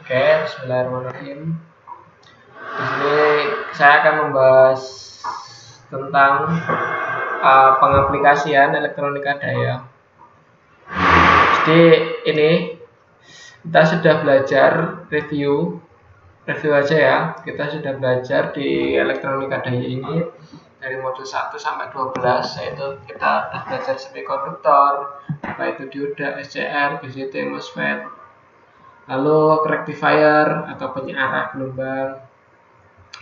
Oke, bismillahirrahmanirrahim. Di sini saya akan membahas tentang pengaplikasian elektronika daya. Jadi ini kita sudah belajar review aja ya. Kita sudah belajar di elektronika daya ini dari modul 1 sampai 12, yaitu kita sudah belajar semikonduktor, apa itu dioda, SCR, BCT, MOSFET, lalu rectifier atau penyearah gelombang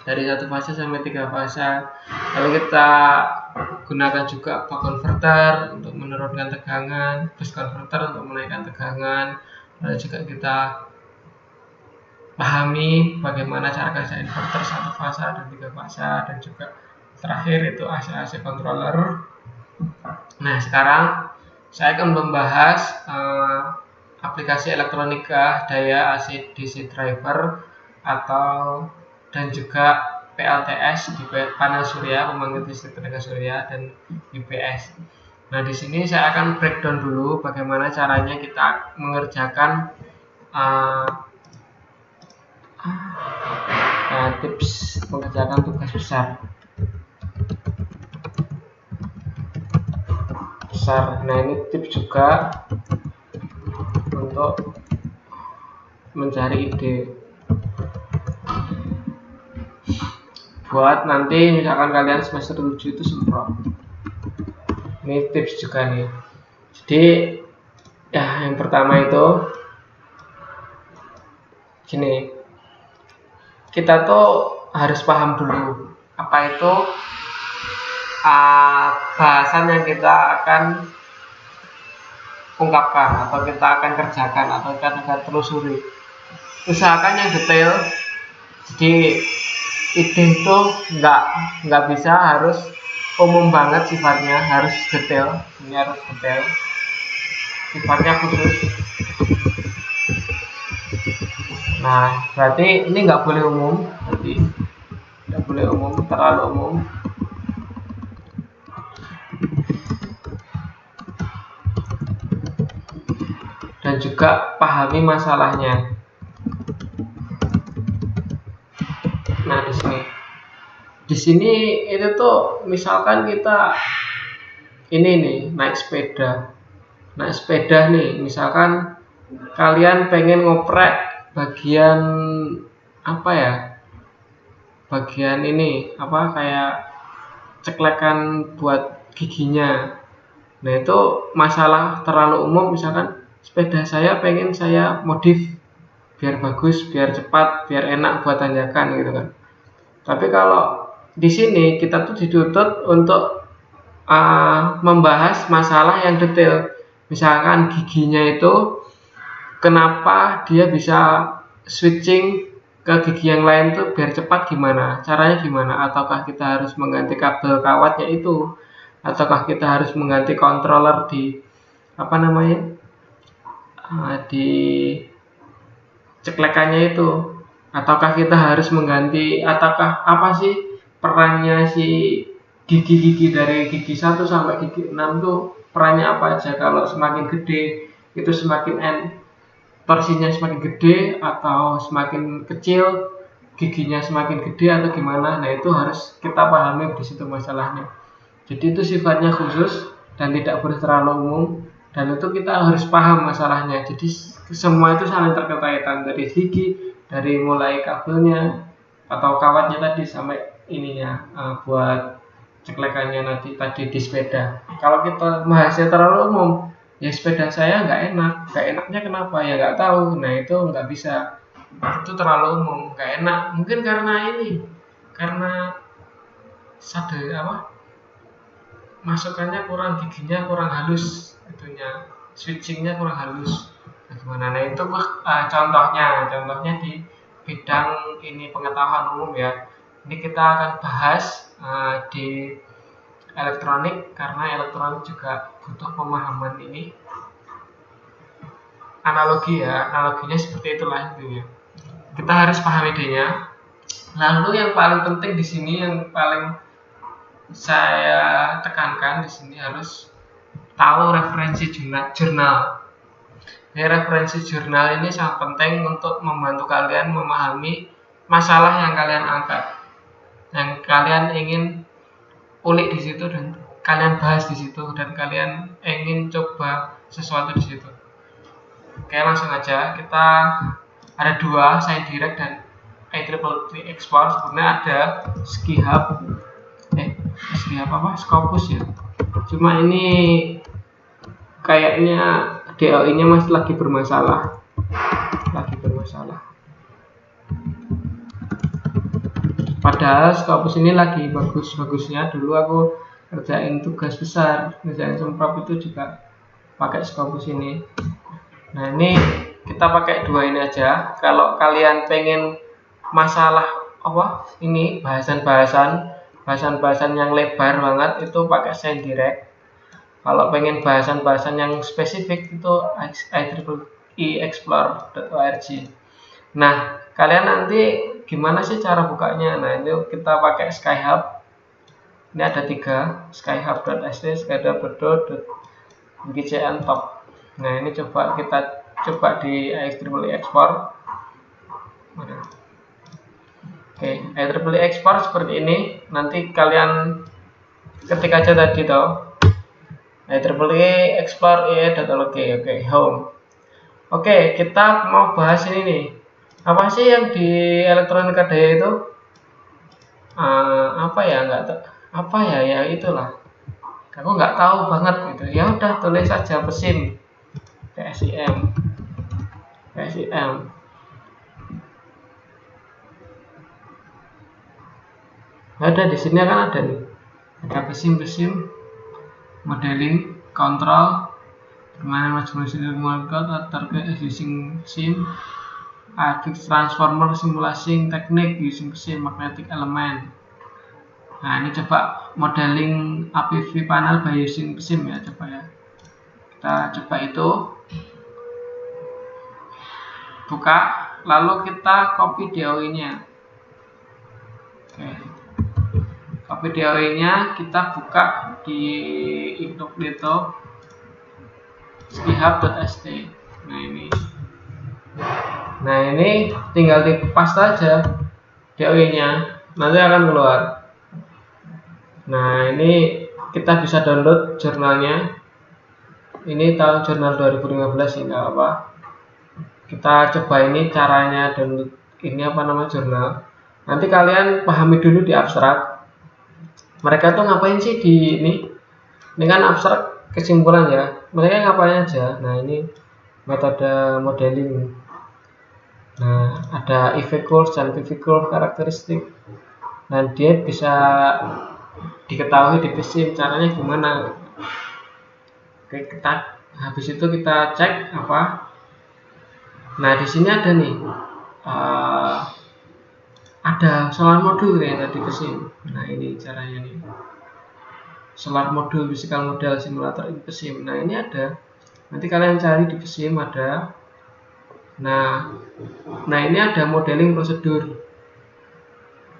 dari 1 fase sampai 3 fase. Lalu kita gunakan juga buck converter untuk menurunkan tegangan, boost converter untuk menaikkan tegangan. Lalu juga kita pahami bagaimana cara kerja inverter 1 fase dan 3 fase, dan juga terakhir itu AC-AC controller. Nah, sekarang saya akan membahas aplikasi elektronika daya AC DC driver dan juga PLTS di panel surya, pembangkit listrik tenaga surya, dan UPS. Nah, di sini saya akan breakdown dulu bagaimana caranya kita mengerjakan tips mengerjakan tugas besar. Nah, ini tips juga untuk mencari ide buat nanti misalkan kalian semester 7 itu semprot. Ini tips juga nih. Jadi ya, yang pertama itu gini, kita tuh harus paham dulu apa itu bahasan yang kita akan ungkapkan atau kita akan kerjakan atau kita akan telusuri. Usahakan yang detail. Jadi ide itu nggak bisa harus umum banget sifatnya, harus detail. Ini harus detail, sifatnya khusus. Nah, berarti ini nggak boleh umum, terlalu umum. Dan juga pahami masalahnya. Nah, di sini itu tuh misalkan kita ini nih naik sepeda nih, misalkan kalian pengen ngoprek bagian bagian ini kayak ceklekan buat giginya. Nah, itu masalah terlalu umum. Misalkan sepeda saya pengen saya modif biar bagus, biar cepat, biar enak buat tanjakan gitu kan. Tapi kalau di sini kita tuh dituntut untuk membahas masalah yang detail. Misalkan giginya itu kenapa dia bisa switching ke gigi yang lain tuh biar cepat, gimana caranya, ataukah kita harus mengganti kabel kawatnya itu, ataukah kita harus mengganti controller di di ceklekannya itu, ataukah kita harus mengganti, ataukah apa sih perannya si gigi dari gigi 1 sampai gigi 6 tuh perannya apa aja. Kalau semakin gede itu semakin torsinya semakin gede, atau semakin kecil giginya semakin gede, atau gimana. Nah, itu harus kita pahami di situ masalahnya. Jadi itu sifatnya khusus dan tidak boleh terlalu umum, dan itu kita harus paham masalahnya. Jadi semua itu saling terkaitan, dari gigi, dari mulai kabelnya atau kawatnya tadi sampai ininya buat ceklekannya nanti tadi di sepeda. Kalau kita bahasnya terlalu umum, ya sepeda saya nggak enaknya kenapa ya nggak tahu. Nah, itu nggak bisa, itu terlalu umum, nggak enak. Mungkin karena masukannya kurang, giginya kurang halus, switchingnya kurang halus. Nah, itu contohnya di bidang ini pengetahuan umum ya. Ini kita akan bahas di elektronik, karena elektronik juga butuh pemahaman ini. Analoginya seperti itulah itu ya. Kita harus pahami idenya. Lalu yang paling penting di sini, yang paling saya tekankan di sini, harus tahu referensi jurnal. referensi jurnal ini sangat penting untuk membantu kalian memahami masalah yang kalian angkat, yang kalian ingin ulik di situ dan kalian bahas di situ dan kalian ingin coba sesuatu di situ. Oke, langsung aja. Kita ada dua, SciDirect dan IEEE Export. Sebenarnya ada SciHub, Scopus ya. Cuma ini kayaknya DOI-nya masih lagi bermasalah. Padahal Scopus ini lagi bagus-bagusnya. Dulu aku kerjain tugas besar, kerjain semprot itu juga pakai Scopus ini. Nah, ini kita pakai dua ini aja. Kalau kalian pengen masalah ini bahasan yang lebar banget itu pakai SciDirect. Kalau pengen bahasan yang spesifik itu IEEE-Explore.org. Nah, kalian nanti gimana sih cara bukanya? Nah, ini kita pakai SciHub. Ini ada 3, scyhub.sd, scyhub.gcn top. Nah, ini kita coba di IEEE Export. Mana? Oke, IEEE Export seperti ini. Nanti kalian ketik aja tadi IEEE Export IE.org. Oke, home. Oke, kita mau bahas ini nih. Apa sih yang di elektronika daya itu? Ya itulah. Aku nggak tahu banget gitu. Ya udah tulis saja PSIM. PSIM. Ada di sini kan ada nih. Ada PSIM, modeling, control, permainan macam-macam target using SIM, transformer simulation teknik using SIM, magnetic element. Nah, ini coba modeling APV panel by using SIM ya, coba ya. Kita coba itu. Buka, lalu kita copy DOI-nya. Oke. Copy DOI-nya kita buka di incognito scyhub.sd. Nah ini tinggal di paste aja DOI-nya, nanti akan keluar. Nah, ini kita bisa download jurnalnya. Ini tahun jurnal 2015 ini apa? Kita coba ini caranya download ini jurnal. Nanti kalian pahami dulu di abstrak. Mereka tuh ngapain sih di ini? Ini kan abstrak kesimpulan ya. Mereka ngapain aja? Nah, ini metode modeling. Nah, ada IV curve dan PV curve karakteristik. Nah, dia bisa diketahui di PSIM caranya gimana. Oke, habis itu kita cek apa. Nah, di sini ada nih, ada solar modul ya tadi PSIM. Nah, ini caranya nih, solar modul physical model simulator in PSIM. Nah, ini ada. Nanti kalian cari di PSIM ada. Nah, ini ada modeling prosedur.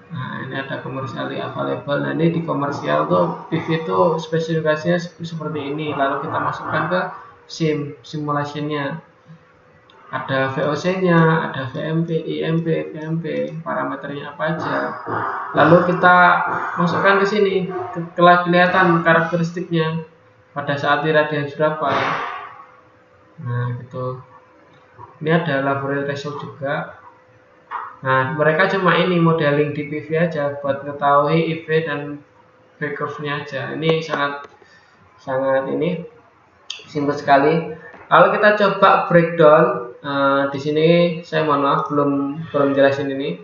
Nah, ini ada commercially available. Nah, ini di komersial tuh PV itu spesifikasinya seperti ini. Lalu kita masukkan ke simulationnya. Ada VOC-nya, ada VMP, IMP, VMP, parameternya apa aja. Lalu kita masukkan ke sini, kelihatan karakteristiknya pada saat iradiasi berapa. Nah, gitu. Ini ada Lavoisier threshold juga. Nah, mereka cuma ini modeling di PV aja buat mengetahui IV dan V curve-nya aja. Ini sangat ini simpel sekali. Lalu kita coba breakdown. Di sini saya mohon maaf belum jelasin ini.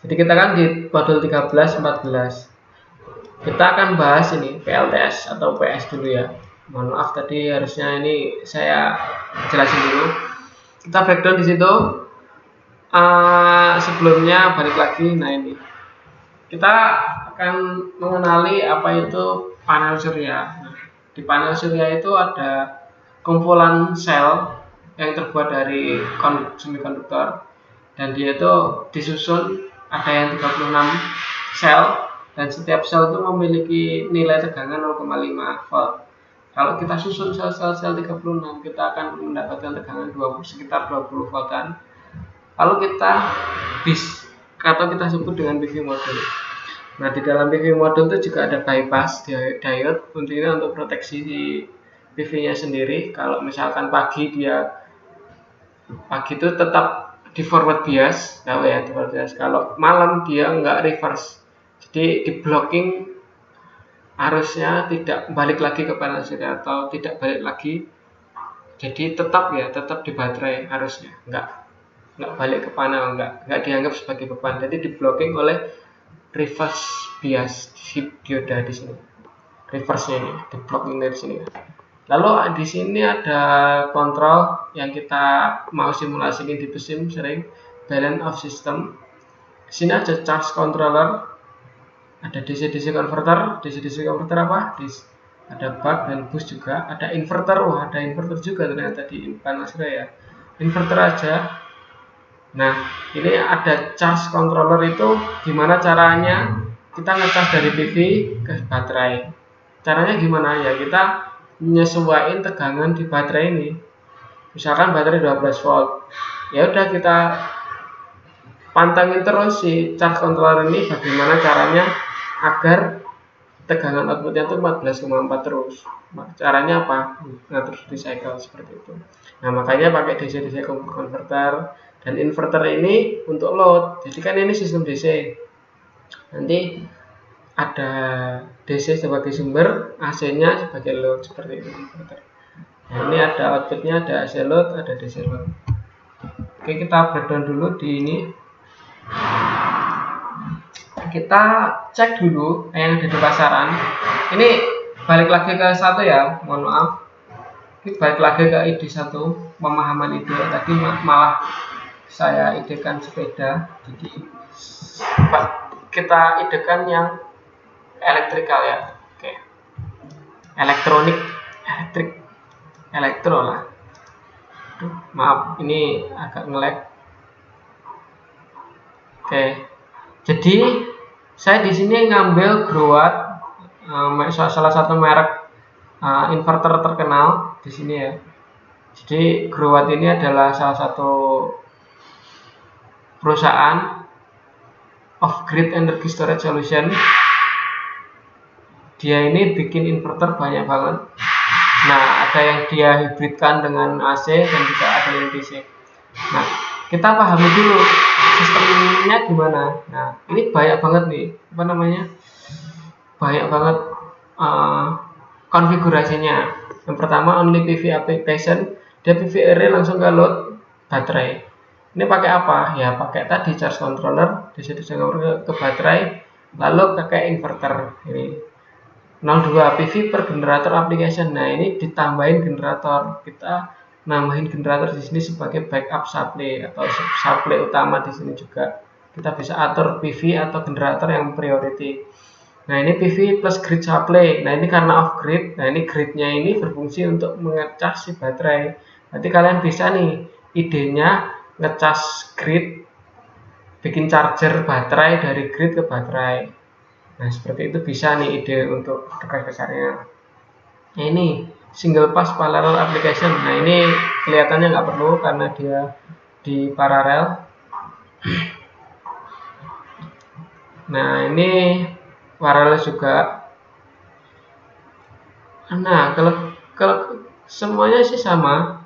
Jadi kita kan di modul 13 14. Kita akan bahas ini PLTS atau PS dulu ya. Mohon maaf tadi harusnya ini saya jelasin dulu. Kita breakdown di situ. Sebelumnya balik lagi. Nah, ini kita akan mengenali apa itu panel surya. Nah, di panel surya itu ada kumpulan sel yang terbuat dari semikonduktor dan dia itu disusun, ada yang 36 sel dan setiap sel itu memiliki nilai tegangan 0,5 volt. Kalau kita susun sel-sel 36, kita akan mendapatkan tegangan sekitar 20 voltan. Lalu kita atau kita sebut dengan PV module. Nah, di dalam PV module itu juga ada bypass diode, fungsinya untuk proteksi di PV-nya sendiri. Kalau misalkan pagi itu tetap di forward bias, Kalau malam dia enggak reverse, jadi di blocking arusnya tidak balik lagi ke panel surya atau tidak balik lagi. Jadi tetap di baterai arusnya, enggak balik ke panel, enggak dianggap sebagai beban. Jadi di blocking oleh reverse bias dioda di sini. Reverse-nya ini di blocking dari sini. Lalu di sini ada kontrol yang kita mau simulasikan di PSIM sering, balance of system. Di sini ada charge controller, ada DC-DC converter. DC-DC converter apa? Ada buck dan boost juga. Ada inverter, ada inverter juga ternyata di panel surya ya. Inverter aja. Nah, ini ada charge controller itu gimana caranya kita ngecas dari PV ke baterai. Caranya gimana ya? Kita menyesuaikan tegangan di baterai ini. Misalkan baterai 12 volt. Ya udah kita pantengin terus si charge controller ini bagaimana caranya agar tegangan outputnya itu 14,4 terus. Caranya apa? Ngatur di cycle seperti itu. Nah, makanya pakai DC-DC converter dan inverter ini untuk load. Jadi kan ini sistem DC. Nanti ada DC sebagai sumber, AC-nya sebagai load seperti itu. Nah, ini ada outputnya, ada AC load, ada DC load. Oke, kita breakdown dulu di ini. Kita cek dulu yang ada di pasaran. Ini balik lagi ke satu ya, mohon maaf. Ini balik lagi ke ide satu, pemahaman ide. Tadi malah saya idekan sepeda, jadi kita idekan yang elektrikal ya. Oke. Elektro lah. Maaf, ini agak nge-lag. Oke. Jadi saya di sini ngambil Growatt, salah satu merek inverter terkenal di sini ya. Jadi Growatt ini adalah salah satu perusahaan off-grid energy storage solution. Dia ini bikin inverter banyak banget. Nah, ada yang dia hibridkan dengan AC dan juga ada yang DC. Nah, kita pahami dulu sistemnya gimana. Nah, ini banyak banget nih, banyak banget konfigurasinya. Yang pertama only PV application, dia PV array langsung ke load baterai. Ini pakai apa? Ya pakai tadi charge controller, DC-DC converter ke baterai, lalu pakai inverter ini. 02 PV per generator application. Nah, ini ditambahin generator. Kita nambahin generator di sini sebagai backup supply atau supply utama di sini juga. Kita bisa atur PV atau generator yang priority. Nah, ini PV plus grid supply. Nah, ini karena off grid. Nah, ini gridnya ini berfungsi untuk mengecas si baterai. Nanti kalian bisa nih idenya ngecas grid, bikin charger baterai dari grid ke baterai. Nah, seperti itu bisa nih ide untuk tugas besarnya. Nah, ini single pass parallel application. Nah, ini kelihatannya nggak perlu karena dia di paralel. Nah, ini paralel juga. Nah, kalau semuanya sih sama.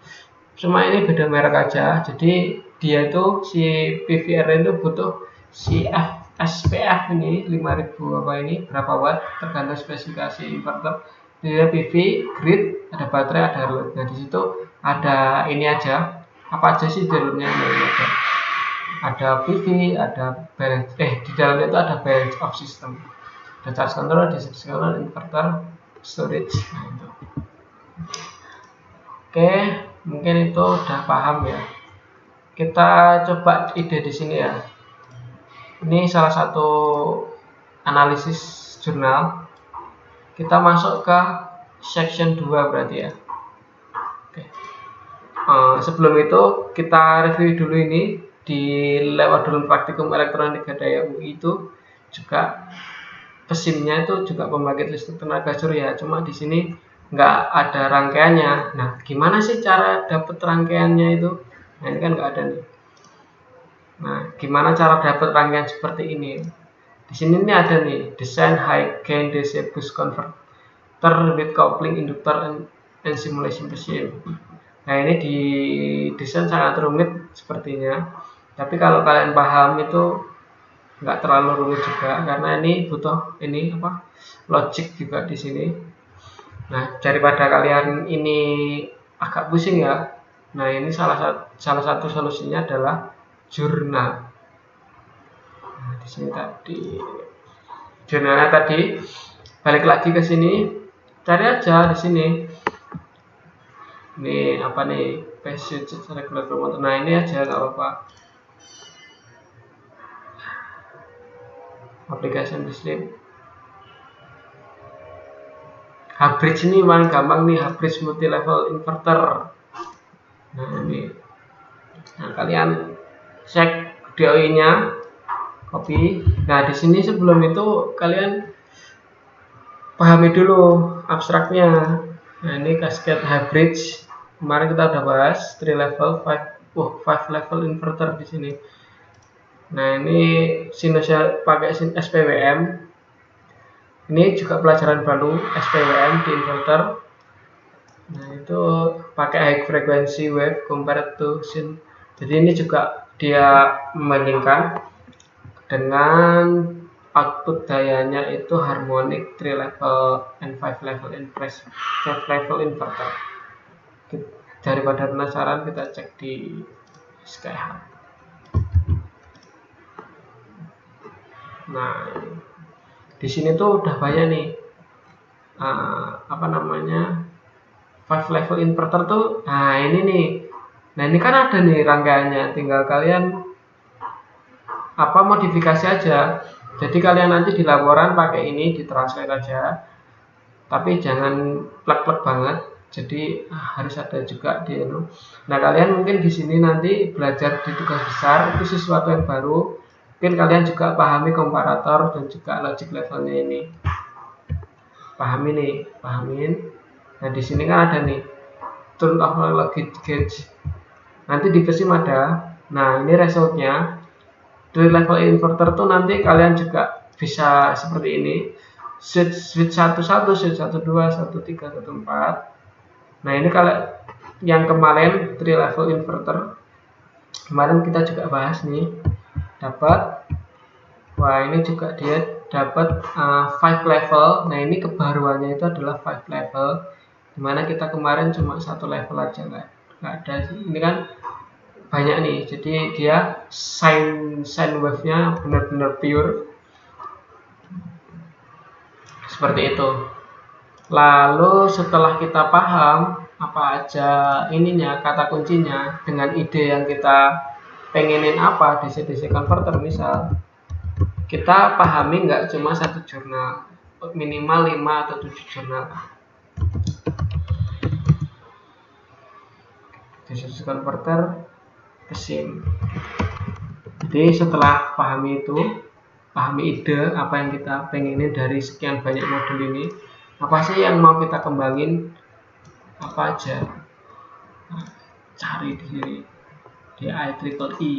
Cuma ini beda merek aja. Jadi dia itu si PVR itu butuh si SPF ini 5000 berapa watt tergantung spesifikasi inverter. Dia PV, grid, ada baterai, ada load. Nah, di situ ada ini aja. Apa aja sih di dalamnya? Ada PV, ada balance. Di dalamnya itu ada balance of system. Ada charge controller, DC controller, inverter, storage. Nah, itu. Oke, mungkin itu udah paham ya. Kita coba ide di sini ya. Ini salah satu analisis jurnal. Kita masuk ke section 2 berarti ya. Oke. Sebelum itu kita review dulu ini di lewat dulu praktikum elektronika daya UI itu juga PSIM-nya itu juga pembangkit listrik tenaga surya. Cuma di sini nggak ada rangkaiannya. Nah, gimana sih cara dapat rangkaiannya itu? Nah, ini kan nggak ada nih. Nah, gimana cara dapat rangkaian seperti ini? Di sini nih ada nih, design high gain DC boost converter with coupling inductor and simulation machine. Nah, ini di desain sangat rumit sepertinya. Tapi kalau kalian paham itu nggak terlalu rumit juga, karena ini butuh logic juga di sini. Nah, daripada kalian ini agak pusing ya, nah ini salah satu solusinya adalah jurnal. Nah, di sini tadi jurnalnya tadi, balik lagi ke sini, cari aja di sini. Ini apa nih? Passage regular promoter. Nah, ini aja nggak apa-apa. Application display. H-bridge ini paling gampang nih, H-bridge multi level inverter. Nah, ini. Nah, kalian cek DOI-nya, copy. Nah, di sini sebelum itu kalian pahami dulu abstraknya. Nah, ini cascade H-bridge. Kemarin kita udah bahas 3 level, 5 level inverter di sini. Nah, ini sinusnya pakai SPWM. Ini juga pelajaran baru, SPWM di inverter. Nah, itu pakai high frequency wave compared to sin. Jadi ini juga dia membandingkan dengan output dayanya itu harmonic 3 level and 5 level inverter. Daripada penasaran, kita cek di Skyhub. Nah, di sini tuh udah banyak nih 5 level inverter tuh. Nah, ini nih. Nah, ini kan ada nih rangkaiannya, tinggal kalian modifikasi aja. Jadi kalian nanti di laporan pakai ini, ditranslate aja. Tapi jangan plek-plek banget. Jadi harus ada juga di itu. Nah, kalian mungkin di sini nanti belajar di tugas besar itu sesuatu yang baru. Mungkin kalian juga pahami komparator dan juga logic levelnya ini. Pahamin. Nah, di sini kan ada nih turn off logic gauge. Nanti di PSIM ada. Nah, ini resultnya. Dari level inverter tuh nanti kalian juga bisa seperti ini. Switch 11, switch 12, 13, 14. Nah, ini kalau yang kemarin 3 level inverter. Kemarin kita juga bahas nih. Dapat. Wah, ini juga dia dapat 5 level. Nah, ini kebaruannya itu adalah 5 level. Dimana kita kemarin cuma 1 level aja, nggak ada sih. Ini kan banyak nih, jadi dia sine wave-nya benar-benar pure seperti itu. Lalu setelah kita paham apa aja ininya, kata kuncinya, dengan ide yang kita pengenin apa DC-DC converter misal, kita pahami nggak cuma 1 jurnal, minimal 5 atau 7 jurnal. DC-DC converter PSIM. Jadi setelah pahami ide apa yang kita pengenin dari sekian banyak modul ini, apa sih yang mau kita kembangin, apa aja, nah, cari di sini di IEEE.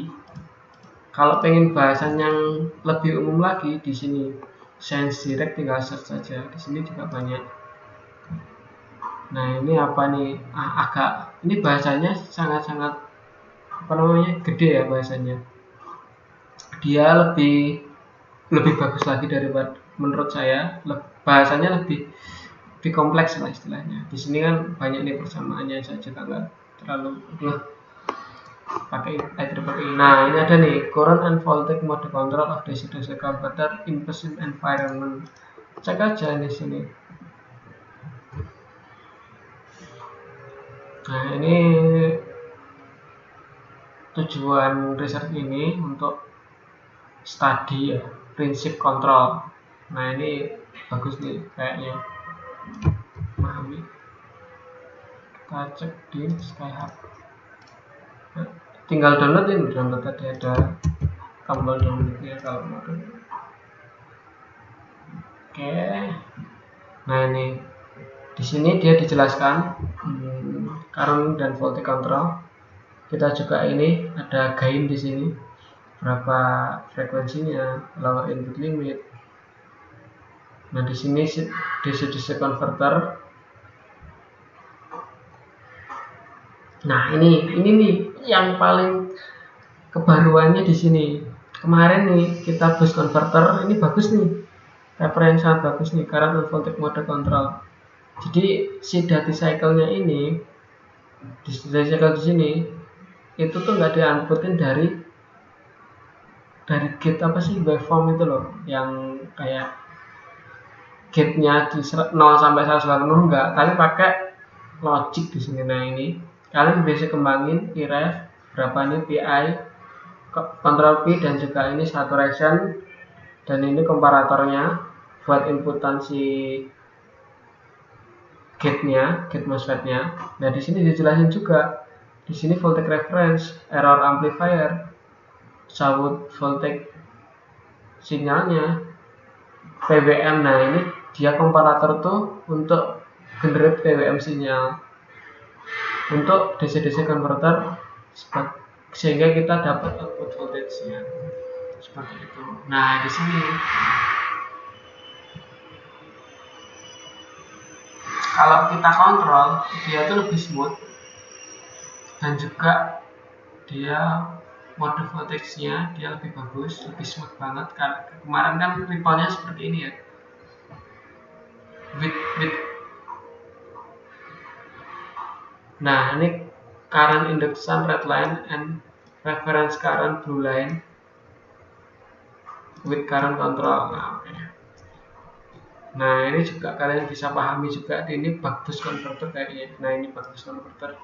Kalau pengen bahasan yang lebih umum lagi di sini Science Direct, tinggal search saja. Di sini juga banyak. Nah, ini apa nih? Ini bahasanya sangat-sangat gede ya bahasanya. Dia lebih bagus lagi daripada menurut saya, bahasanya lebih kompleks lah istilahnya. Di sini kan banyak nih persamaannya, saya juga nggak terlalu pakai IEEE. Nah, ini ada nih current and voltage mode control of DC-DC converter in PSIM environment. Cek aja di sini. Nah, ini tujuan riset ini untuk studi ya, prinsip kontrol. Nah, ini bagus nih kayaknya, memahami. Kita cek di Skyhub. Nah, tinggal download tadi ada tombol downloadnya kalau mau download. Oke. Nah, ini Di sini dia dijelaskan current dan voltage control. Kita juga ini ada gain di sini, berapa frekuensinya, lower input limit. Nah di sini DC-DC converter. Nah ini nih yang paling kebaruannya di sini. Kemarin nih kita boost converter, ini bagus nih, referensi sangat bagus nih, current and voltage mode control. Jadi si data cycle-nya ini, di data cycle di sini itu tuh nggak diinputin dari gate apa sih, waveform itu loh, yang kayak gate-nya di 0 sampai 180 enggak, tapi pakai logic di sini. Nah ini kalian bisa kembangin Iref berapa nih PI, control P, dan juga ini saturation, dan ini komparatornya buat inputan si gate-nya, gate MOSFET-nya. Nah di sini dijelasin juga, di sini voltage reference, error amplifier, sawut voltage sinyalnya, PWM. Nah ini dia komparator tuh untuk generate PWM sinyal untuk DC-DC converter, sehingga kita dapat output voltage-nya seperti itu. Nah di sini kalau kita kontrol, dia tuh lebih smooth, dan juga dia mode voltage-nya dia lebih bagus, lebih smooth banget. Karena kemarin kan ripple-nya seperti ini ya, with. Nah ini current induction red line and reference current blue line with current control. Nah ini juga kalian bisa pahami juga, ini bagus converter kayaknya. Nah ini bagus converter.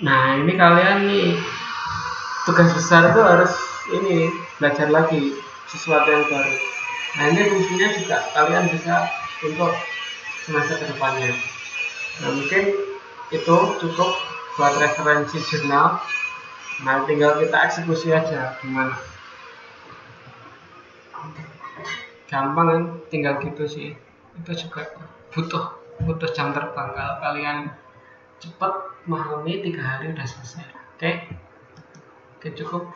Nah ini kalian nih tugas besar tuh harus ini belajar lagi sesuatu yang baru. Nah ini fungsinya juga kalian bisa untuk semester kedepannya. Nah mungkin itu cukup buat referensi jurnal. Nah tinggal kita eksekusi aja gimana. Gampang kan, tinggal gitu sih. Itu juga butuh jam terbang. Kalau kalian cepat memahami 3 hari udah selesai. Oke, cukup.